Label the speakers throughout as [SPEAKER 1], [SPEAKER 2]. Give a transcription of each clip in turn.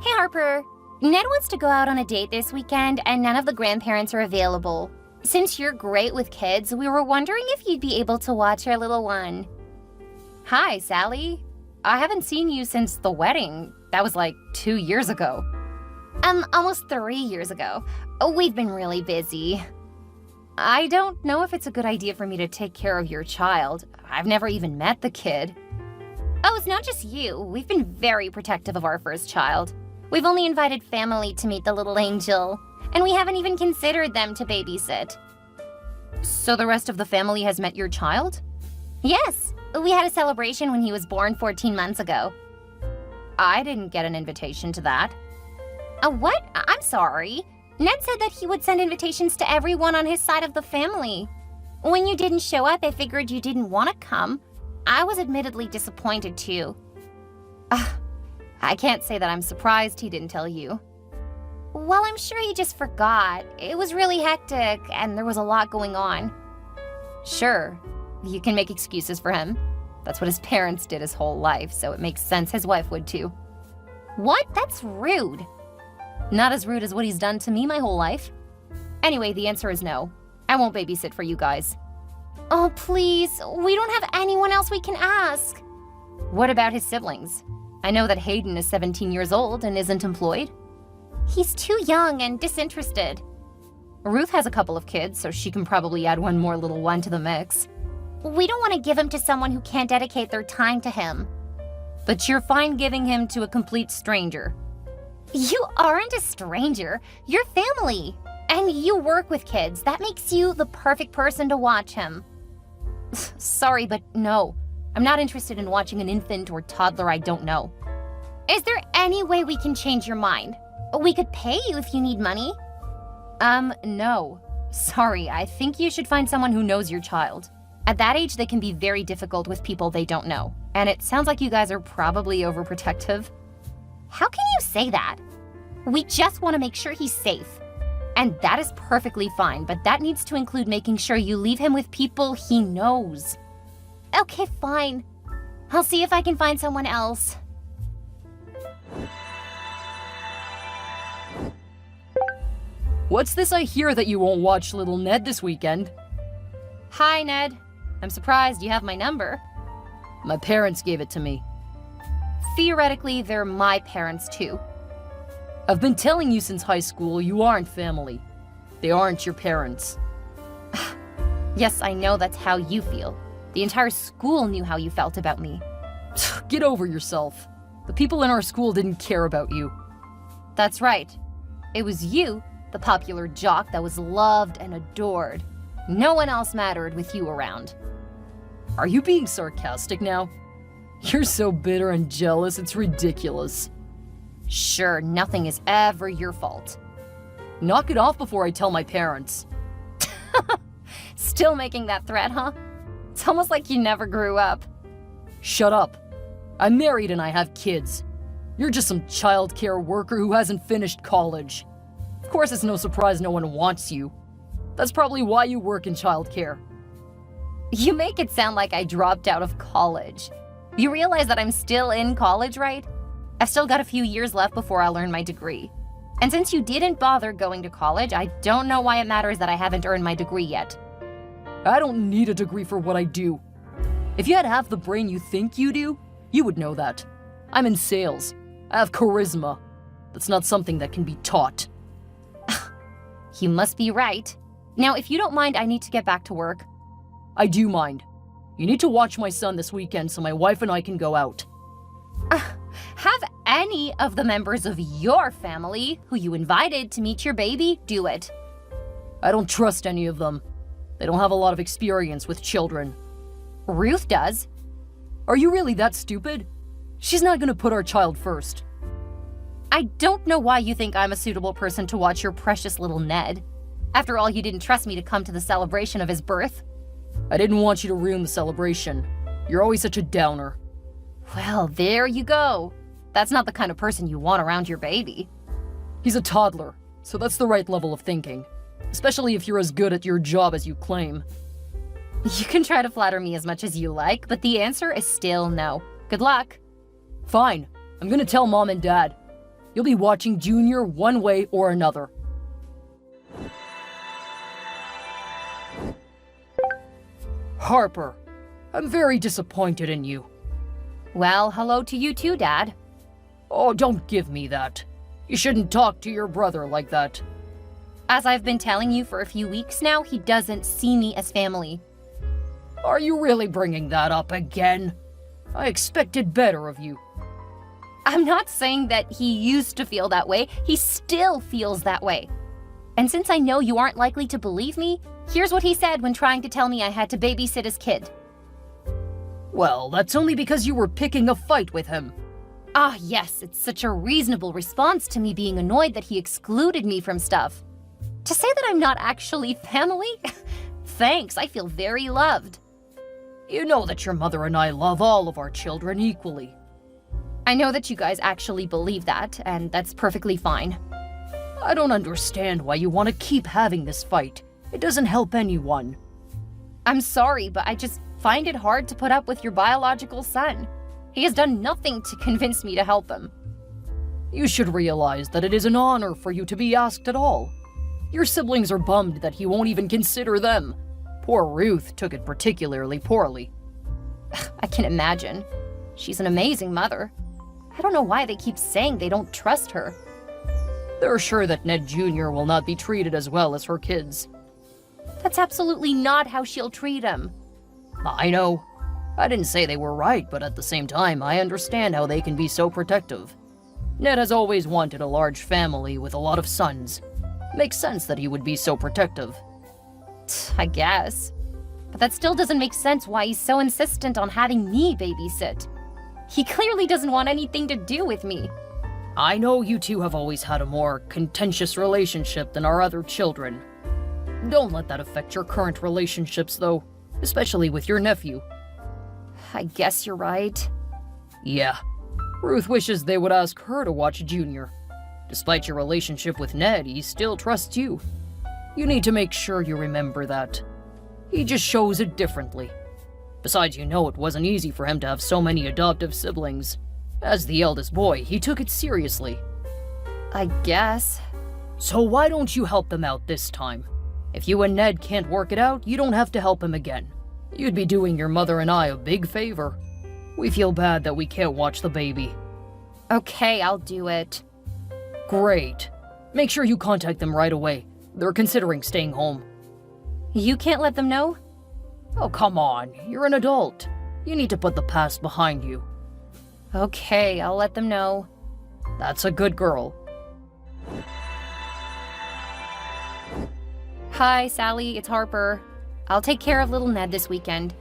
[SPEAKER 1] Hey Harper, Ned wants to go out on a date this weekend and none of the grandparents are available. Since you're great with kids, we were wondering if you'd be able to watch our little one. Hi, Sally. I haven't seen you since the wedding. That was like 2 years ago. Almost 3 years ago. We've been really busy. I don't know if it's a good idea for me to take care of your child. I've never even met the kid. Oh, it's not just you. We've been very protective of our first child. We've only invited family to meet the little angel, and we haven't even considered them to babysit. So the rest of the family has met your child? Yes, we had a celebration when he was born 14 months ago. I didn't get an invitation to that. What? I'm sorry. Ned said that he would send invitations to everyone on his side of the family. When you didn't show up, I figured you didn't want to come. I was admittedly disappointed too. I can't say that I'm surprised he didn't tell you. Well, I'm sure he just forgot. It was really hectic and there was a lot going on. Sure, you can make excuses for him. That's what his parents did his whole life, so it makes sense his wife would too. What? That's rude. Not as rude as what he's done to me my whole life. Anyway, the answer is no. I won't babysit for you guys. Oh, please. We don't have anyone else we can ask. What about his siblings? I know that Hayden is 17 years old and isn't employed. He's too young and disinterested. Ruth has a couple of kids, so she can probably add one more little one to the mix. We don't want to give him to someone who can't dedicate their time to him. But you're fine giving him to a complete stranger. You aren't a stranger. You're family. And you work with kids. That makes you the perfect person to watch him. Sorry, but no. I'm not interested in watching an infant or toddler I don't know. Is there any way we can change your mind? We could pay you if you need money. No. Sorry, I think you should find someone who knows your child. At that age, they can be very difficult with people they don't know. And it sounds like you guys are probably overprotective. How can you say that? We just want to make sure he's safe. And that is perfectly fine, but that needs to include making sure you leave him with people he knows. Okay, fine. I'll see if I can find someone else.
[SPEAKER 2] What's this I hear that you won't watch little Ned this weekend?
[SPEAKER 1] Hi, Ned. I'm surprised you have my number.
[SPEAKER 2] My parents gave it to me.
[SPEAKER 1] Theoretically, they're my parents too.
[SPEAKER 2] I've been telling you since high school you aren't family. They aren't your parents.
[SPEAKER 1] Yes, I know that's how you feel. The entire school knew how you felt about me.
[SPEAKER 2] Get over yourself. The people in our school didn't care about you.
[SPEAKER 1] That's right. It was you, the popular jock that was loved and adored. No one else mattered with you around.
[SPEAKER 2] Are you being sarcastic now? You're so bitter and jealous, it's ridiculous.
[SPEAKER 1] Sure, nothing is ever your fault.
[SPEAKER 2] Knock it off before I tell my parents.
[SPEAKER 1] Still making that threat, huh? It's almost like you never grew up.
[SPEAKER 2] Shut up. I'm married and I have kids. You're just some childcare worker who hasn't finished college. Of course it's no surprise no one wants you. That's probably why you work in childcare.
[SPEAKER 1] You make it sound like I dropped out of college. You realize that I'm still in college, right? I've still got a few years left before I'll earn my degree. And since you didn't bother going to college, I don't know why it matters that I haven't earned my degree yet.
[SPEAKER 2] I don't need a degree for what I do. If you had half the brain you think you do, you would know that. I'm in sales. I have charisma. That's not something that can be taught.
[SPEAKER 1] You must be right. Now, if you don't mind, I need to get back to work.
[SPEAKER 2] I do mind. You need to watch my son this weekend so my wife and I can go out.
[SPEAKER 1] Have any of the members of your family who you invited to meet your baby do it.
[SPEAKER 2] I don't trust any of them. They don't have a lot of experience with children.
[SPEAKER 1] Ruth does.
[SPEAKER 2] Are you really that stupid? She's not gonna put our child first.
[SPEAKER 1] I don't know why you think I'm a suitable person to watch your precious little Ned. After all, you didn't trust me to come to the celebration of his birth.
[SPEAKER 2] I didn't want you to ruin the celebration. You're always such a downer.
[SPEAKER 1] Well, there you go. That's not the kind of person you want around your baby.
[SPEAKER 2] He's a toddler, so that's the right level of thinking. Especially if you're as good at your job as you claim.
[SPEAKER 1] You can try to flatter me as much as you like, but the answer is still no. Good luck.
[SPEAKER 2] Fine. I'm gonna tell Mom and Dad. You'll be watching Junior one way or another. Harper, I'm very disappointed in you.
[SPEAKER 1] Well, hello to you too, Dad.
[SPEAKER 2] Oh, don't give me that. You shouldn't talk to your brother like that.
[SPEAKER 1] As I've been telling you for a few weeks now, he doesn't see me as family.
[SPEAKER 2] Are you really bringing that up again? I expected better of you.
[SPEAKER 1] I'm not saying that he used to feel that way, he still feels that way. And since I know you aren't likely to believe me, here's what he said when trying to tell me I had to babysit his kid.
[SPEAKER 2] Well, that's only because you were picking a fight with him.
[SPEAKER 1] Ah, yes, it's such a reasonable response to me being annoyed that he excluded me from stuff. To say that I'm not actually family? Thanks, I feel very loved.
[SPEAKER 2] You know that your mother and I love all of our children equally.
[SPEAKER 1] I know that you guys actually believe that, and that's perfectly fine.
[SPEAKER 2] I don't understand why you want to keep having this fight. It doesn't help anyone.
[SPEAKER 1] I'm sorry, but I just find it hard to put up with your biological son. He has done nothing to convince me to help him.
[SPEAKER 2] You should realize that it is an honor for you to be asked at all. Your siblings are bummed that he won't even consider them. Poor Ruth took it particularly poorly.
[SPEAKER 1] I can imagine. She's an amazing mother. I don't know why they keep saying they don't trust her.
[SPEAKER 2] They're sure that Ned Jr. will not be treated as well as her kids.
[SPEAKER 1] That's absolutely not how she'll treat him.
[SPEAKER 2] I know. I didn't say they were right, but at the same time, I understand how they can be so protective. Ned has always wanted a large family with a lot of sons. Makes sense that he would be so protective.
[SPEAKER 1] I guess. But that still doesn't make sense why he's so insistent on having me babysit. He clearly doesn't want anything to do with me.
[SPEAKER 2] I know you two have always had a more contentious relationship than our other children. Don't let that affect your current relationships, though, especially with your nephew.
[SPEAKER 1] I guess you're right.
[SPEAKER 2] Yeah. Ruth wishes they would ask her to watch Junior. Despite your relationship with Ned, he still trusts you. You need to make sure you remember that. He just shows it differently. Besides, you know it wasn't easy for him to have so many adoptive siblings. As the eldest boy, he took it seriously.
[SPEAKER 1] I guess.
[SPEAKER 2] So why don't you help them out this time? If you and Ned can't work it out, you don't have to help him again. You'd be doing your mother and I a big favor. We feel bad that we can't watch the baby.
[SPEAKER 1] Okay, I'll do it.
[SPEAKER 2] Great. Make sure you contact them right away. They're considering staying home.
[SPEAKER 1] You can't let them know?
[SPEAKER 2] Oh, come on. You're an adult. You need to put the past behind you.
[SPEAKER 1] Okay, I'll let them know.
[SPEAKER 2] That's a good girl.
[SPEAKER 1] Hi, Sally, it's Harper. I'll take care of little Ned this weekend.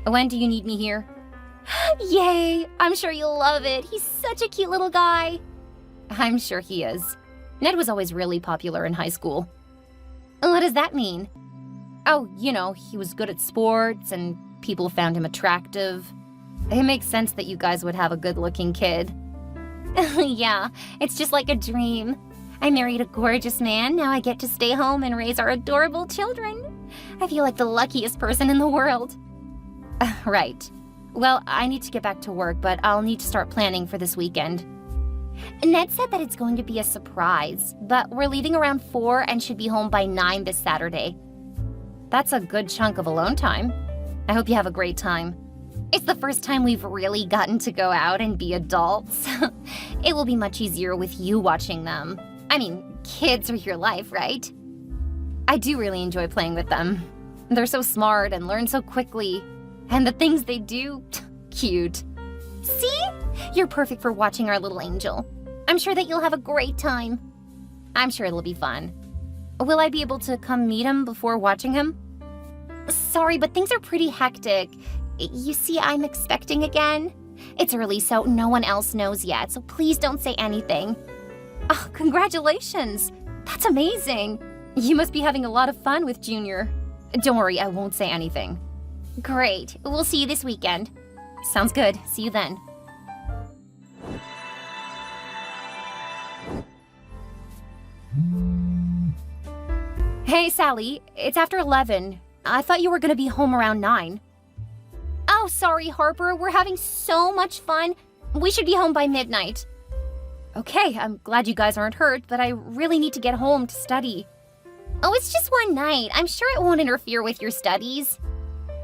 [SPEAKER 1] When do you need me here? Yay! I'm sure you'll love it. He's such a cute little guy. I'm sure he is. Ned was always really popular in high school. What does that mean? Oh, you know, he was good at sports and people found him attractive. It makes sense that you guys would have a good-looking kid. Yeah, it's just like a dream. I married a gorgeous man, now I get to stay home and raise our adorable children. I feel like the luckiest person in the world. Right. Well, I need to get back to work, but I'll need to start planning for this weekend. Ned said that it's going to be a surprise, but we're leaving around 4 and should be home by 9 this Saturday. That's a good chunk of alone time. I hope you have a great time. It's the first time we've really gotten to go out and be adults. It will be much easier with you watching them. I mean, kids are your life, right? I do really enjoy playing with them. They're so smart and learn so quickly. And the things they do, cute. See? You're perfect for watching our little angel. I'm sure that you'll have a great time. I'm sure it'll be fun. Will I be able to come meet him before watching him? Sorry, but things are pretty hectic. You see, I'm expecting again. It's early, so no one else knows yet, so please don't say anything. Oh, congratulations! That's amazing! You must be having a lot of fun with Junior. Don't worry, I won't say anything. Great. We'll see you this weekend. Sounds good. See you then. Hey, Sally. It's after 11. I thought you were going to be home around 9. Oh, sorry, Harper. We're having so much fun. We should be home by midnight. Okay, I'm glad you guys aren't hurt, but I really need to get home to study. Oh, it's just one night. I'm sure it won't interfere with your studies.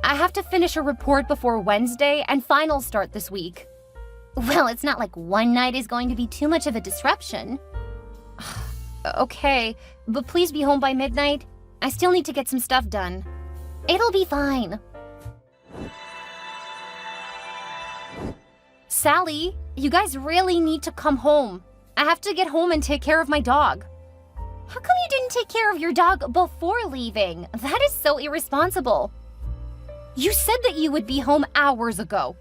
[SPEAKER 1] I have to finish a report before Wednesday, and finals start this week. Well, it's not like one night is going to be too much of a disruption. Okay, but please be home by midnight. I still need to get some stuff done. It'll be fine. Sally, you guys really need to come home. I have to get home and take care of my dog. How come you didn't take care of your dog before leaving? That is so irresponsible. You said that you would be home hours ago.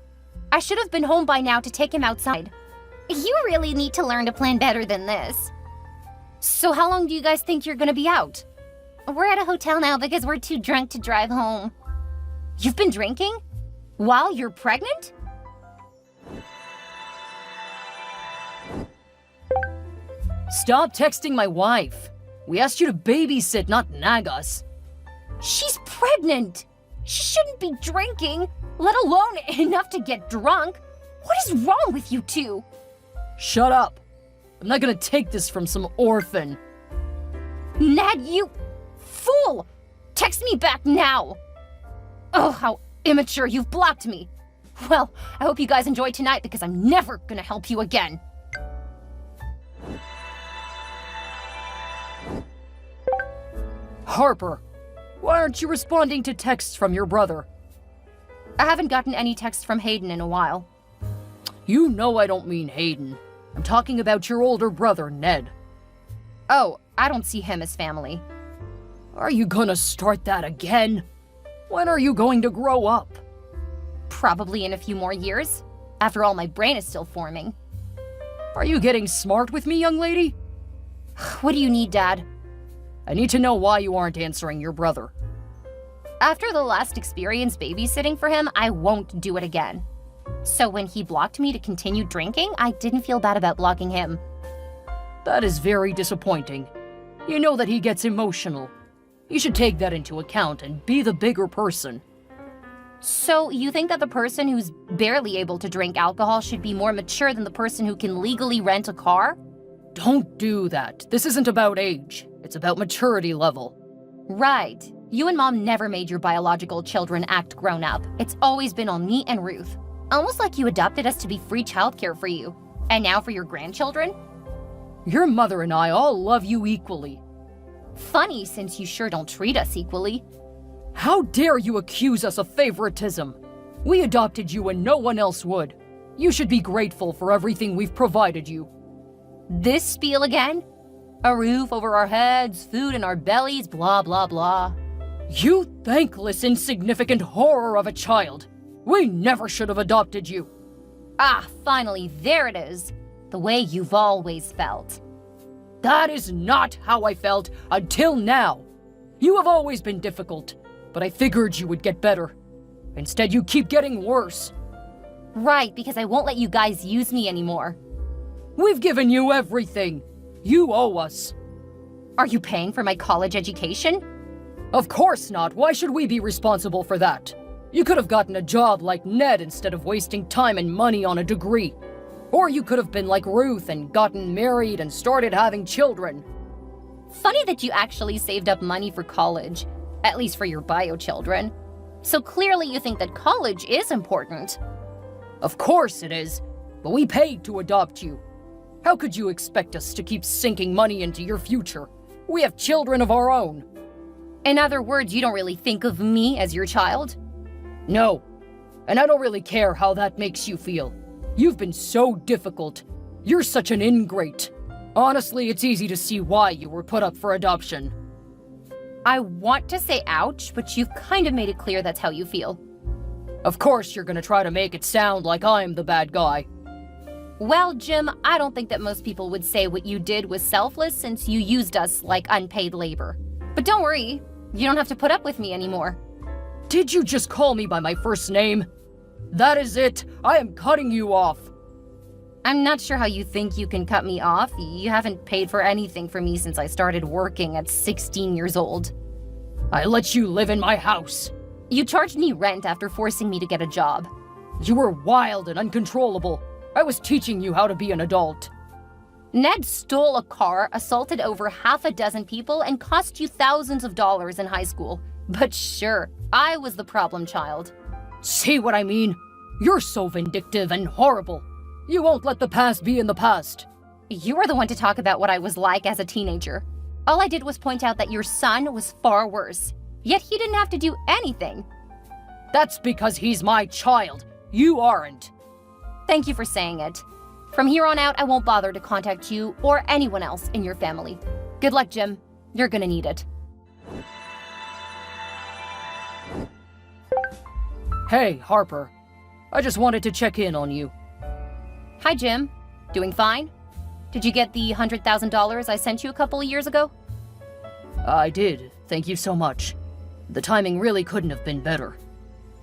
[SPEAKER 1] I should have been home by now to take him outside. You really need to learn to plan better than this. So how long do you guys think you're gonna be out? We're at a hotel now because we're too drunk to drive home. You've been drinking? While you're pregnant?
[SPEAKER 2] Stop texting my wife. We asked you to babysit, not nag us.
[SPEAKER 1] She's pregnant. She shouldn't be drinking, let alone enough to get drunk. What is wrong with you two?
[SPEAKER 2] Shut up. I'm not gonna take this from some orphan.
[SPEAKER 1] Ned, you fool! Text me back now! Oh, how immature, you've blocked me. Well, I hope you guys enjoy tonight because I'm never gonna help you again.
[SPEAKER 2] Harper, why aren't you responding to texts from your brother?
[SPEAKER 1] I haven't gotten any texts from Hayden in a while.
[SPEAKER 2] You know I don't mean Hayden. I'm talking about your older brother, Ned.
[SPEAKER 1] Oh, I don't see him as family.
[SPEAKER 2] Are you gonna start that again? When are you going to grow up?
[SPEAKER 1] Probably in a few more years. After all, my brain is still forming.
[SPEAKER 2] Are you getting smart with me, young lady?
[SPEAKER 1] What do you need, Dad?
[SPEAKER 2] I need to know why you aren't answering your brother.
[SPEAKER 1] After the last experience babysitting for him, I won't do it again. So when he blocked me to continue drinking, I didn't feel bad about blocking him.
[SPEAKER 2] That is very disappointing. You know that he gets emotional. You should take that into account and be the bigger person.
[SPEAKER 1] So you think that the person who's barely able to drink alcohol should be more mature than the person who can legally rent a car?
[SPEAKER 2] Don't do that. This isn't about age. It's about maturity level.
[SPEAKER 1] Right. You and Mom never made your biological children act grown up. It's always been on me and Ruth. Almost like you adopted us to be free childcare for you. And now for your grandchildren?
[SPEAKER 2] Your mother and I all love you equally.
[SPEAKER 1] Funny, since you sure don't treat us equally.
[SPEAKER 2] How dare you accuse us of favoritism? We adopted you and no one else would. You should be grateful for everything we've provided you.
[SPEAKER 1] This spiel again? A roof over our heads, food in our bellies, blah blah blah.
[SPEAKER 2] You thankless, insignificant horror of a child! We never should have adopted you!
[SPEAKER 1] Ah, finally, there it is. The way you've always felt.
[SPEAKER 2] That is not how I felt until now. You have always been difficult, but I figured you would get better. Instead, you keep getting worse.
[SPEAKER 1] Right, because I won't let you guys use me anymore.
[SPEAKER 2] We've given you everything. You owe us.
[SPEAKER 1] Are you paying for my college education?
[SPEAKER 2] Of course not. Why should we be responsible for that? You could have gotten a job like Ned instead of wasting time and money on a degree. Or you could have been like Ruth and gotten married and started having children.
[SPEAKER 1] Funny that you actually saved up money for college, at least for your bio children. So clearly you think that college is important.
[SPEAKER 2] Of course it is, but we paid to adopt you. How could you expect us to keep sinking money into your future? We have children of our own.
[SPEAKER 1] In other words, you don't really think of me as your child?
[SPEAKER 2] No, and I don't really care how that makes you feel. You've been so difficult. You're such an ingrate. Honestly, it's easy to see why you were put up for adoption.
[SPEAKER 1] I want to say ouch, but you've kind of made it clear that's how you feel.
[SPEAKER 2] Of course you're gonna try to make it sound like I'm the bad guy.
[SPEAKER 1] Well, Jim, I don't think that most people would say what you did was selfless since you used us like unpaid labor. But don't worry, you don't have to put up with me anymore.
[SPEAKER 2] Did you just call me by my first name? That is it. I am cutting you off.
[SPEAKER 1] I'm not sure how you think you can cut me off. You haven't paid for anything for me since I started working at 16 years old.
[SPEAKER 2] I let you live in my house.
[SPEAKER 1] You charged me rent after forcing me to get a job.
[SPEAKER 2] You were wild and uncontrollable. I was teaching you how to be an adult.
[SPEAKER 1] Ned stole a car, assaulted over half a dozen people, and cost you thousands of dollars in high school. But sure, I was the problem child.
[SPEAKER 2] See what I mean? You're so vindictive and horrible. You won't let the past be in the past.
[SPEAKER 1] You were the one to talk about what I was like as a teenager. All I did was point out that your son was far worse. Yet he didn't have to do anything.
[SPEAKER 2] That's because he's my child. You aren't.
[SPEAKER 1] Thank you for saying it. From here on out, I won't bother to contact you or anyone else in your family. Good luck, Jim. You're gonna need it.
[SPEAKER 2] Hey, Harper. I just wanted to check in on you.
[SPEAKER 1] Hi, Jim. Doing fine? Did you get the $100,000 I sent you a couple of years ago?
[SPEAKER 2] I did. Thank you so much. The timing really couldn't have been better.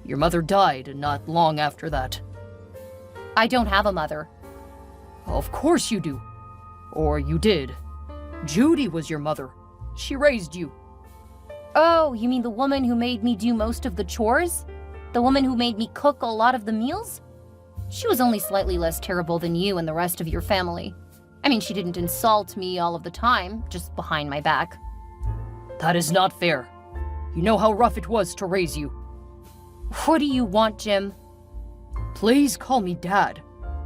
[SPEAKER 2] Your mother died not long after that.
[SPEAKER 1] I don't have a mother.
[SPEAKER 2] Of course you do. Or you did. Judy was your mother. She raised you.
[SPEAKER 1] Oh, you mean the woman who made me do most of the chores? The woman who made me cook a lot of the meals? She was only slightly less terrible than you and the rest of your family. I mean, she didn't insult me all of the time, just behind my back.
[SPEAKER 2] That is not fair. You know how rough it was to raise you.
[SPEAKER 1] What do you want, Jim?
[SPEAKER 2] Please call me Dad.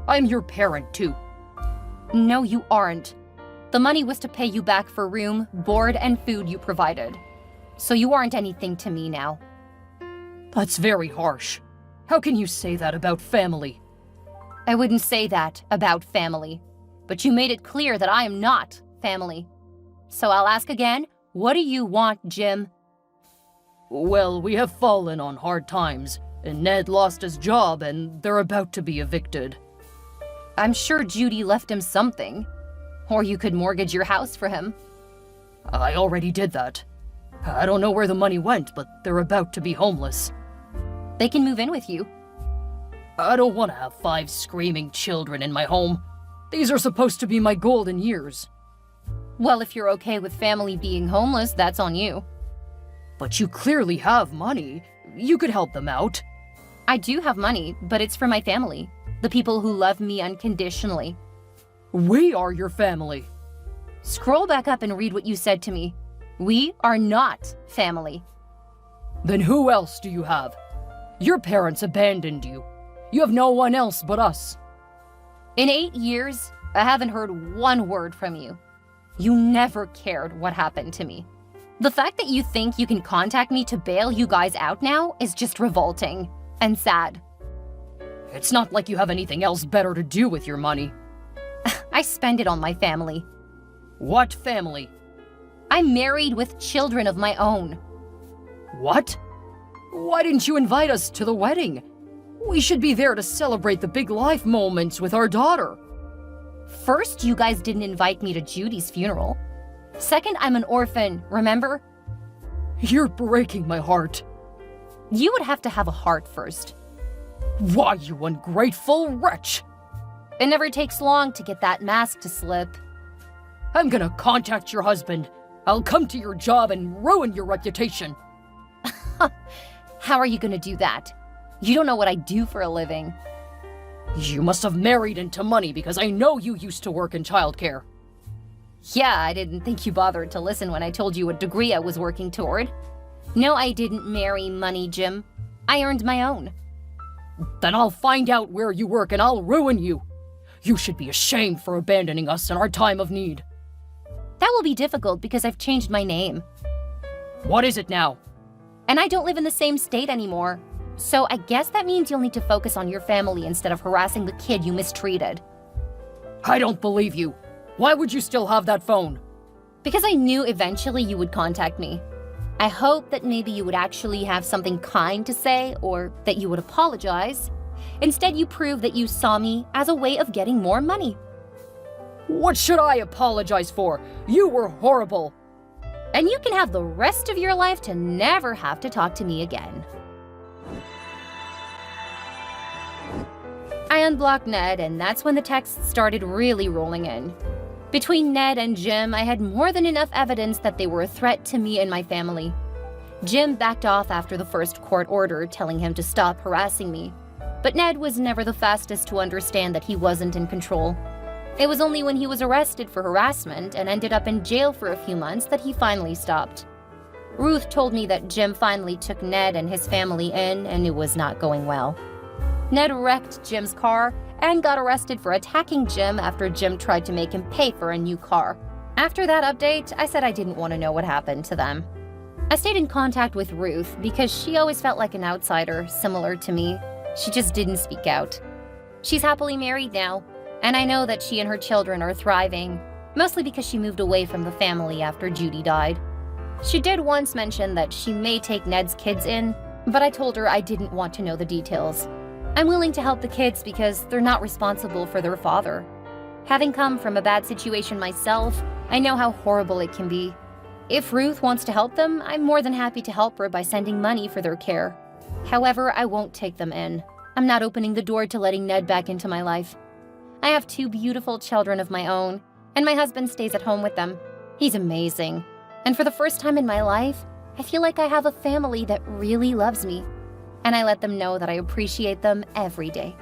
[SPEAKER 2] I'm your parent, too.
[SPEAKER 1] No, you aren't. The money was to pay you back for room, board, and food you provided. So you aren't anything to me now.
[SPEAKER 2] That's very harsh. How can you say that about family?
[SPEAKER 1] I wouldn't say that about family. But you made it clear that I am not family. So I'll ask again, what do you want, Jim?
[SPEAKER 2] Well, we have fallen on hard times, and Ned lost his job, and they're about to be evicted.
[SPEAKER 1] I'm sure Judy left him something. Or you could mortgage your house for him.
[SPEAKER 2] I already did that. I don't know where the money went, but they're about to be homeless.
[SPEAKER 1] They can move in with you.
[SPEAKER 2] I don't want to have 5 screaming children in my home. These are supposed to be my golden years.
[SPEAKER 1] Well, if you're okay with family being homeless, that's on you.
[SPEAKER 2] But you clearly have money. You could help them out.
[SPEAKER 1] I do have money, but it's for my family. The people who love me unconditionally.
[SPEAKER 2] We are your family.
[SPEAKER 1] Scroll back up and read what you said to me. We are not family.
[SPEAKER 2] Then who else do you have? Your parents abandoned you. You have no one else but us.
[SPEAKER 1] In 8 years, I haven't heard one word from you. You never cared what happened to me. The fact that you think you can contact me to bail you guys out now is just revolting and sad.
[SPEAKER 2] It's not like you have anything else better to do with your money.
[SPEAKER 1] I spend it on my family.
[SPEAKER 2] What family?
[SPEAKER 1] I'm married with children of my own.
[SPEAKER 2] What? Why didn't you invite us to the wedding? We should be there to celebrate the big life moments with our daughter.
[SPEAKER 1] First, you guys didn't invite me to Judy's funeral. Second, I'm an orphan, remember?
[SPEAKER 2] You're breaking my heart.
[SPEAKER 1] You would have to have a heart first.
[SPEAKER 2] Why, you ungrateful wretch!
[SPEAKER 1] It never takes long to get that mask to slip.
[SPEAKER 2] I'm gonna contact your husband. I'll come to your job and ruin your reputation.
[SPEAKER 1] How are you gonna do that? You don't know what I do for a living.
[SPEAKER 2] You must have married into money because I know you used to work in childcare.
[SPEAKER 1] Yeah, I didn't think you bothered to listen when I told you what degree I was working toward. No, I didn't marry money, Jim. I earned my own.
[SPEAKER 2] Then I'll find out where you work and I'll ruin you. You should be ashamed for abandoning us in our time of need.
[SPEAKER 1] That will be difficult because I've changed my name.
[SPEAKER 2] What is it now?
[SPEAKER 1] And I don't live in the same state anymore. So I guess that means you'll need to focus on your family instead of harassing the kid you mistreated.
[SPEAKER 2] I don't believe you. Why would you still have that phone?
[SPEAKER 1] Because I knew eventually you would contact me. I hope that maybe you would actually have something kind to say or that you would apologize. Instead, you prove that you saw me as a way of getting more money.
[SPEAKER 2] What should I apologize for? You were horrible.
[SPEAKER 1] And you can have the rest of your life to never have to talk to me again. I unblocked Ned, and that's when the texts started really rolling in. Between Ned and Jim, I had more than enough evidence that they were a threat to me and my family. Jim backed off after the first court order, telling him to stop harassing me. But Ned was never the fastest to understand that he wasn't in control. It was only when he was arrested for harassment and ended up in jail for a few months that he finally stopped. Ruth told me that Jim finally took Ned and his family in, and it was not going well. Ned wrecked Jim's car and got arrested for attacking Jim after Jim tried to make him pay for a new car. After that update, I said I didn't want to know what happened to them. I stayed in contact with Ruth because she always felt like an outsider, similar to me. She just didn't speak out. She's happily married now, and I know that she and her children are thriving, mostly because she moved away from the family after Judy died. She did once mention that she may take Ned's kids in, but I told her I didn't want to know the details. I'm willing to help the kids because they're not responsible for their father. Having come from a bad situation myself, I know how horrible it can be. If Ruth wants to help them, I'm more than happy to help her by sending money for their care. However, I won't take them in. I'm not opening the door to letting Ned back into my life. I have 2 beautiful children of my own, and my husband stays at home with them. He's amazing. And for the first time in my life, I feel like I have a family that really loves me. And I let them know that I appreciate them every day.